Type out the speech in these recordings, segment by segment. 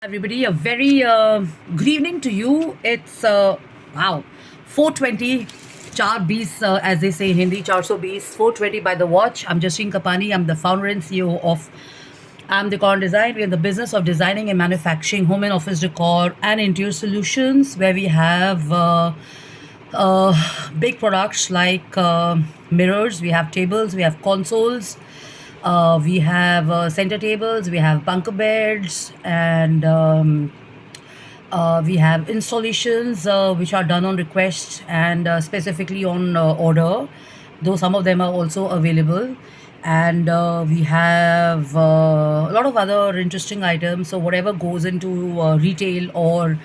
Everybody, a very good evening to you. It's wow, 4:20, char bees, as they say in Hindi, 420, 4:20 by the watch. I'm Jasreen Kapani. I'm the founder and CEO of I'm Decor Design. We're in the business of designing and manufacturing home and office decor and interior solutions, where we have big products like mirrors, we have tables, we have consoles, we have center tables, we have bunker beds, and we have installations which are done on request and specifically on order, though some of them are also available. And we have a lot of other interesting items. So, whatever goes into retail or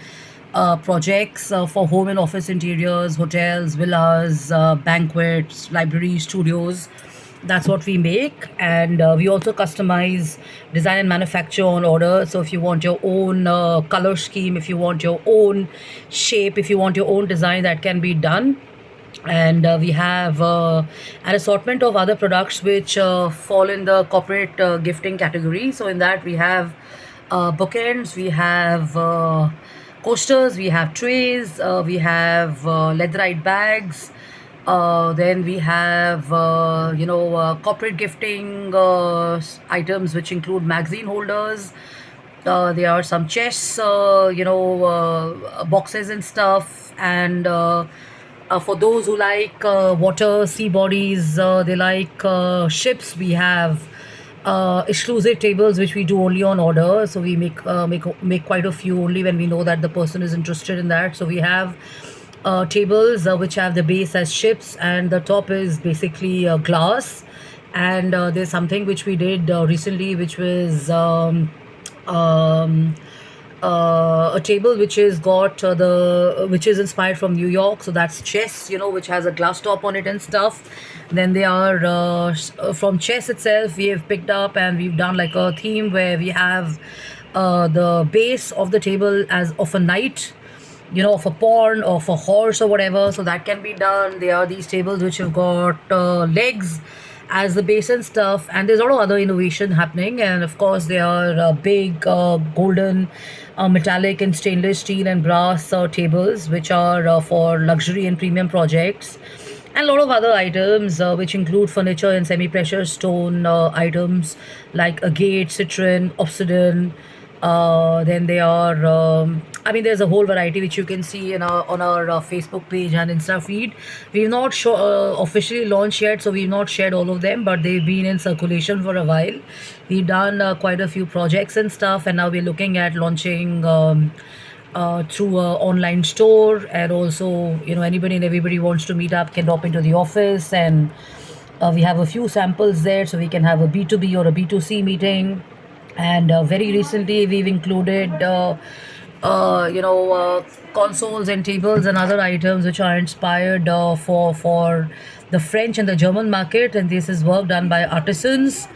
projects for home and office interiors, hotels, villas, banquets, libraries, studios. That's what we make, and we also customize, design, and manufacture on order. So, if you want your own color scheme, if you want your own shape, if you want your own design, that can be done. And we have an assortment of other products which fall in the corporate gifting category. So, in that, we have bookends, we have coasters, we have trays, we have leatherite bags. Then we have, corporate gifting items which include magazine holders. There are some chess, boxes and stuff. And for those who like water, sea bodies, they like ships, we have exclusive tables which we do only on order. So we make quite a few only when we know that the person is interested in that. So we have tables which have the base as ships and the top is basically glass. And there's something which we did recently, which was um, a table which is got the which is inspired from New York. So that's chess, which has a glass top on it and stuff. Then they are from chess itself. We have picked up and we've done like a theme where we have the base of the table as of a knight, of a pawn, of a horse or whatever. So that can be done. There are these tables which have got legs as the base and stuff. And there's a lot of other innovation happening. And of course, there are big golden, metallic, and stainless steel and brass tables, which are for luxury and premium projects. And a lot of other items, which include furniture and semi precious stone items like agate, citron, obsidian. Then they are, there's a whole variety which you can see on our Facebook page and Insta feed. We've not officially launched yet, so we've not shared all of them, but they've been in circulation for a while. We've done quite a few projects and stuff, and now we're looking at launching through a online store. And also, anybody and everybody wants to meet up can drop into the office, and we have a few samples there, so we can have a B2B or a B2C meeting. And very recently we've included consoles and tables and other items which are inspired for the French and the German market. And this is work done by artisans,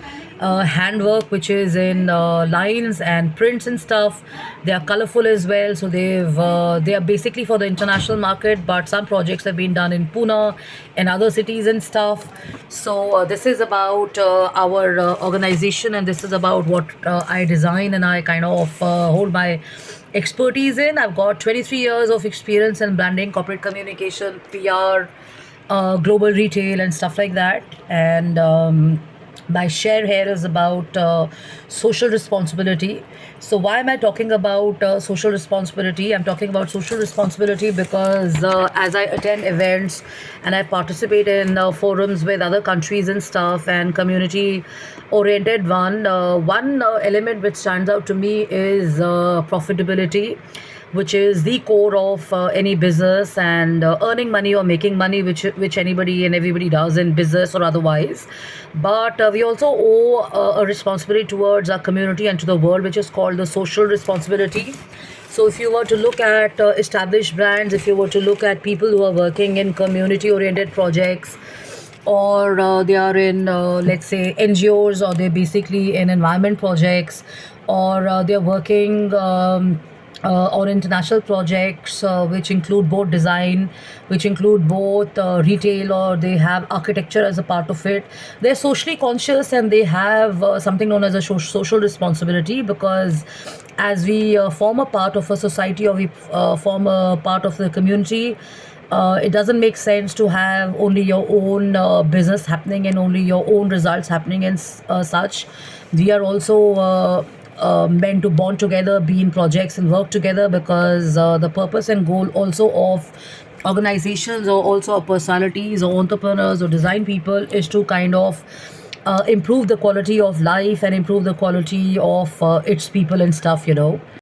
handwork which is in lines and prints and stuff. They are colorful as well, so they are basically for the international market, but some projects have been done in Pune and other cities and stuff. So this is about our organization, and this is about what I design and I kind of hold my expertise in. I've got 23 years of experience in branding, corporate communication, PR, global retail, and stuff like that. And my share here is about social responsibility. So, why am I talking about social responsibility? I'm talking about social responsibility because as I attend events and I participate in forums with other countries and stuff and community oriented one element which stands out to me is profitability, which is the core of any business, and earning money or making money, which anybody and everybody does in business or otherwise. But we also owe a responsibility towards our community and to the world, which is called the social responsibility. So, if you were to look at established brands, if you were to look at people who are working in community oriented projects, or they are in, let's say, NGOs, or they're basically in environment projects, or they're working. or international projects which include both design, which include both retail, or they have architecture as a part of it. They're socially conscious and they have something known as a social responsibility, because as we form a part of a society, or we form a part of the community, it doesn't make sense to have only your own business happening and only your own results happening and such. We are also meant to bond together, be in projects and work together, because the purpose and goal also of organizations, or also of personalities or entrepreneurs or design people, is to kind of improve the quality of life and improve the quality of its people and stuff.